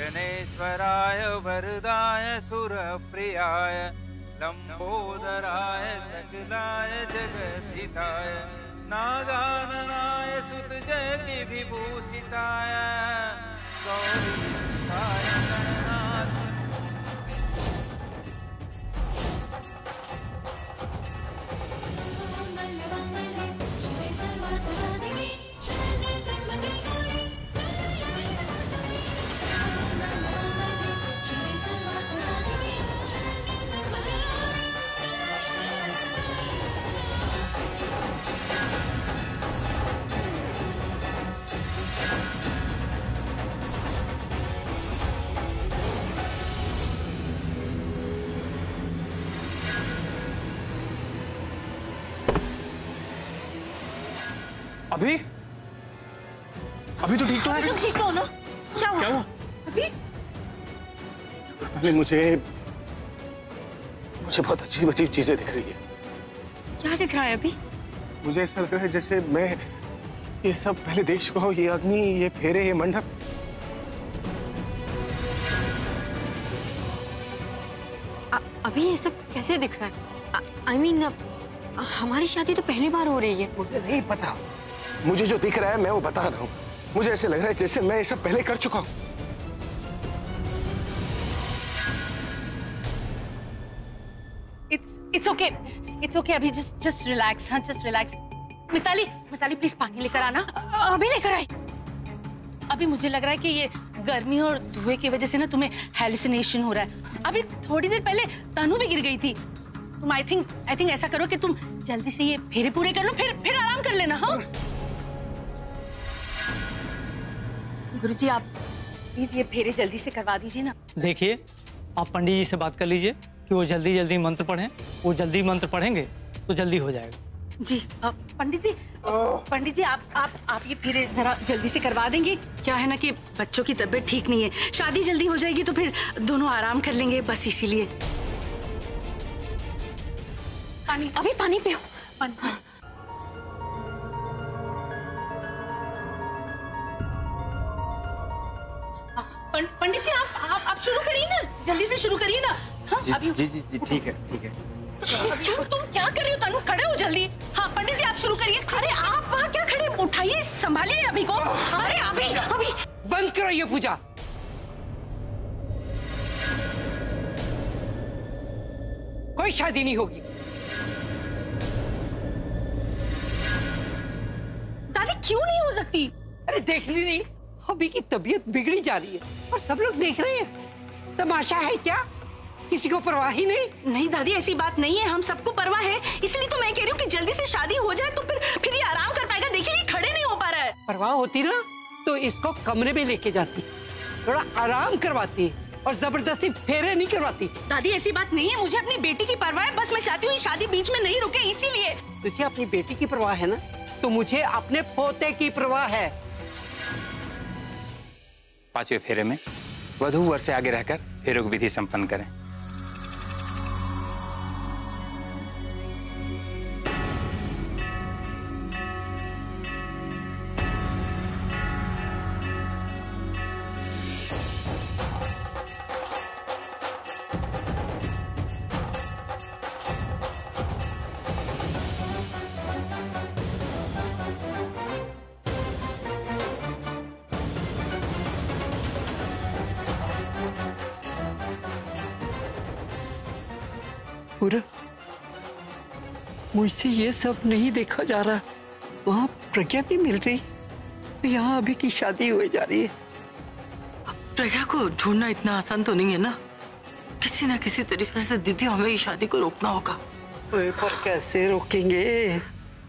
जनेश्वराय वरदाय सुरप्रियाय लंबोदराय सकलाय जगद्धिताय नागाननाय सुतजय विभूषिताय गौरीकाय गणनाथ। अभी अभी तो ठीक तो है। तुम ठीक तो हो ना? क्या हुआ? अभी मुझे बहुत अजीब अजीब चीजें दिख रही है। क्या दिख रहा है अभी? मुझे ऐसा लग रहा है जैसे मैं ये सब पहले देख चुका हूँ। ये अग्नि, ये फेरे, ये मंडप। अभी ये सब कैसे दिख रहा है? I mean, हमारी शादी तो पहली बार हो रही है। मुझे नहीं पता, मुझे जो दिख रहा है मैं वो बता रहा हूँ। मुझे ऐसे लग रहा है जैसे मैं ये सब पहले कर चुका हूँ। It's okay अभी just relax, हाँ just relax। मिताली प्लीज पानी लेकर आना। अभी लेकर आई। अभी मुझे लग रहा है कि ये गर्मी और धुएं की वजह से ना तुम्हें हेलुसिनेशन हो रहा है। अभी थोड़ी देर पहले तनु भी गिर गई थी। तुम आई थिंक ऐसा करो कि तुम जल्दी से ये फेरे पूरे कर लो, फिर आराम कर लेना। हाँ गुरुजी, आप प्लीज ये फेरे जल्दी से करवा दीजिए ना। देखिए, आप पंडित जी से बात कर लीजिए कि वो जल्दी मंत्र पढ़ें। वो जल्दी मंत्र पढ़ेंगे तो जल्दी हो जाएगा। जी पंडित जी आप ये फेरे जरा जल्दी से करवा देंगे। क्या है ना कि बच्चों की तबीयत ठीक नहीं है, शादी जल्दी हो जाएगी तो फिर दोनों आराम कर लेंगे, बस इसीलिए। पानी, अभी पानी पियो। पंडित जी आप शुरू करिए ना, जल्दी से शुरू करिए ना। हाँ, जी, अभी जी ठीक है। तुम क्या कर रहे हो तनु? खड़े हो जल्दी। हाँ पंडित जी आप शुरू करिए। अरे आप वहाँ क्या खड़े, उठाइए, संभालिए अभी को। अरे अभी बंद करो ये पूजा। कोई शादी नहीं होगी। दादी क्यों नहीं हो सकती? अरे देख ली नहीं, अभी की तबीयत बिगड़ी जा रही है और सब लोग देख रहे हैं। तमाशा है क्या? किसी को परवाह ही नहीं? नहीं दादी ऐसी बात नहीं है, हम सबको परवाह है, इसलिए तो मैं कह रही हूँ कि जल्दी से शादी हो जाए तो फिर ये आराम कर पाएगा। देखिए ये खड़े नहीं हो पा रहा है। परवाह होती ना तो इसको कमरे में लेके जाती, थोड़ा आराम करवाती और जबरदस्ती फेरे नहीं करवाती। दादी ऐसी बात नहीं है, मुझे अपनी बेटी की परवाह है, बस मैं चाहती हूँ ये शादी बीच में नहीं रुके, इसीलिए। तुझे अपनी बेटी की परवाह है ना, तो मुझे अपने पोते की परवाह है। 5वें फेरे में वधू वर से आगे रहकर फेरों की विधि संपन्न करें। पूरा मुझसे ये सब नहीं देखा जा रहा। वहाँ प्रज्ञा भी मिल रही, यहाँ अभी की शादी हुई जा रही है। प्रज्ञा को ढूंढना इतना आसान तो नहीं है ना, किसी ना किसी तरीके से दीदी हमें ये शादी को रोकना होगा। पर कैसे रोकेंगे?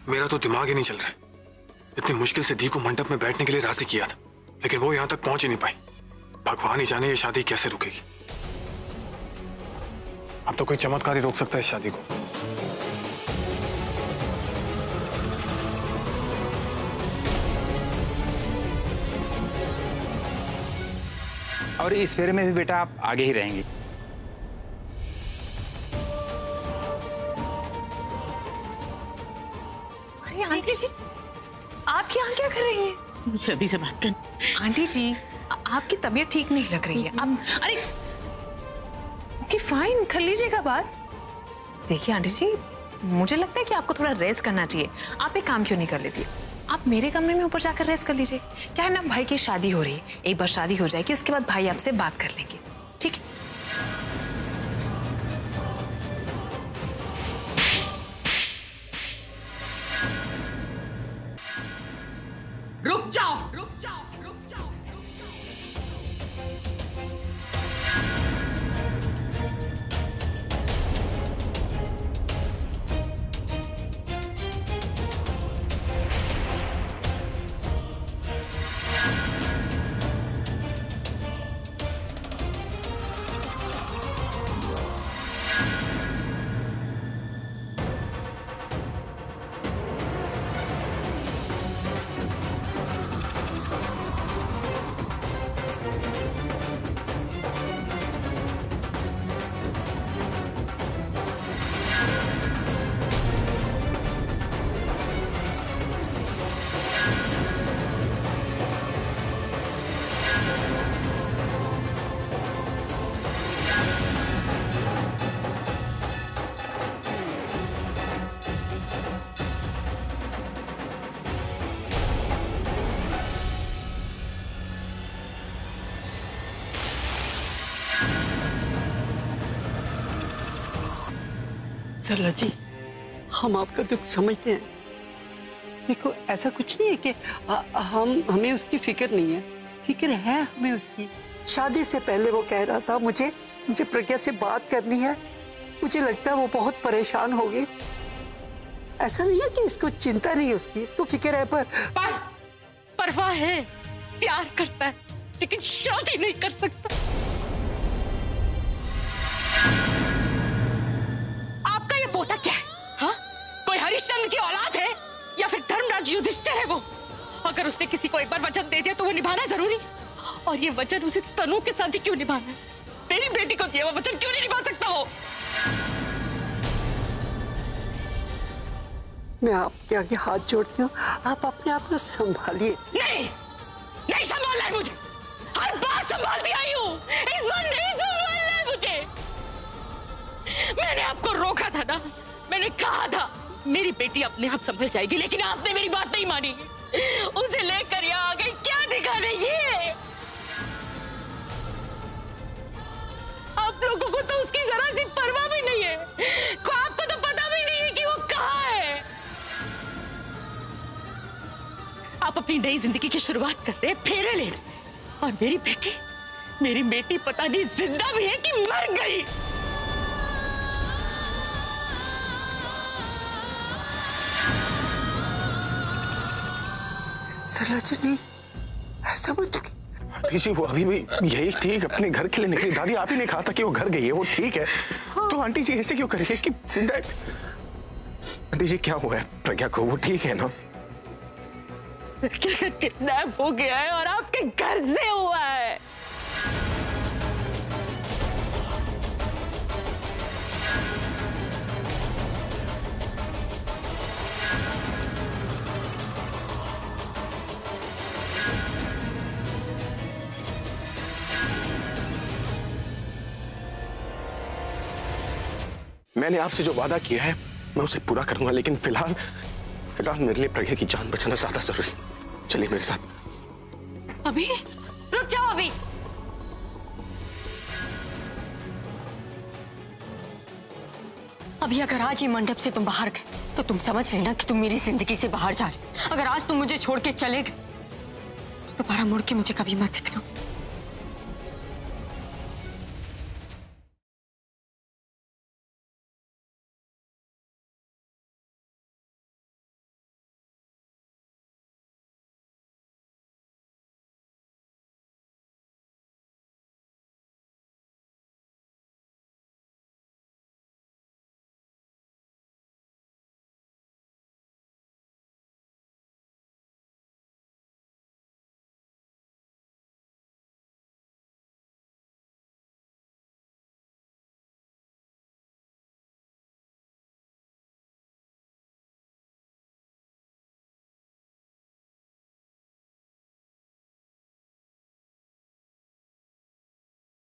मेरा तो दिमाग ही नहीं चल रहा है। इतनी मुश्किल से दी को मंडप में बैठने के लिए राजी किया था, लेकिन वो यहाँ तक पहुंच ही नहीं पाई। भगवान ही जाने ये शादी कैसे रुकेगी। अब तो कोई चमत्कार ही रोक सकता है इस शादी को। और इस फेरे में भी बेटा आप आगे ही रहेंगी। अरे आंटी जी, आप यहाँ क्या कर रही हैं? मुझे अभी से बात कर। आंटी जी, आपकी तबीयत ठीक नहीं लग रही है। आप अरे ओके फाइन, कर लीजिएगा बात। देखिए आंटी जी, मुझे लगता है कि आपको थोड़ा रेस्ट करना चाहिए। आप एक काम क्यों नहीं कर लेती, आप मेरे कमरे में ऊपर जाकर रेस्ट कर लीजिए। क्या है ना, भाई की शादी हो रही है, एक बार शादी हो जाएगी उसके बाद भाई आपसे बात कर लेंगे, ठीक है? रुक जाओ, रुक जाओ, रुक जाओ। सरला जी, हम आपका दुख समझते हैं। देखो, ऐसा कुछ नहीं है कि हमें उसकी फिक्र नहीं है। फिक्र है हमें उसकी। शादी से पहले वो कह रहा था मुझे प्रज्ञा से बात करनी है। मुझे लगता है वो बहुत परेशान हो गई। ऐसा नहीं है कि इसको चिंता नहीं है उसकी, इसको फिक्र है, पर परवाह है, प्यार करता है, लेकिन शादी नहीं कर सकता। आपका ये पोता क्या है? हाँ? कोई हरिश्चंद्र की औलाद है या फिर धर्मराज युधिष्ठिर है वो? अगर उसने किसी को एक बार वचन दे दिया तो वो निभाना जरूरी। और ये वचन उसे तनु के साथ ही क्यों निभाना है? मेरी बेटी को दिया हुआ वचन क्यों नहीं निभा सकता वो? मैं आपके आगे हाथ जोड़ती हूँ, आप अपने आप को संभालिए। नहीं संभालना है मुझे। हर बार संभालती आई हूँ, इस बार नहीं संभालना है मुझे। मैंने आपको रोका था ना, मैंने कहा था मेरी बेटी अपने आप संभल जाएगी, लेकिन आपने मेरी बात नहीं मानी। उसे लेकर यहाँ आ गई, क्या दिखाने ये? आप लोगों को तो उसकी जरा सी परवाह भी नहीं है। आपको तो पता भी नहीं है कि वो कहाँ है। आप अपनी नई जिंदगी की शुरुआत कर रहे, फेरे ले रहे, और मेरी बेटी पता नहीं जिंदा भी है कि मर गई। सरला जी, नहीं, ऐसा मत करिए। आंटी जी, वो अभी भी यही ठीक अपने घर के लिए निकली। दादी, आप ही ने कहा था कि वो घर गई है, वो ठीक है। तो आंटी जी ऐसे क्यों करेंगे कि जिंदा? आंटी जी, क्या हुआ है प्रज्ञा को? वो ठीक है ना? प्रज्ञा का किडनैप हो गया है और आपके घर से हुआ है। मैंने आपसे जो वादा किया है मैं उसे पूरा करूंगा, लेकिन फिलहाल मेरे लिए प्रज्ञा की जान बचाना ज्यादा जरूरी। चलिए मेरे साथ। अभी रुक जाओ। अभी अगर आज ये मंडप से तुम बाहर गए तो तुम समझ लेना कि तुम मेरी जिंदगी से बाहर जा रहे। अगर आज तुम मुझे छोड़ के चले गए तो दोबारा मुड़ के मुझे कभी मत दिखना।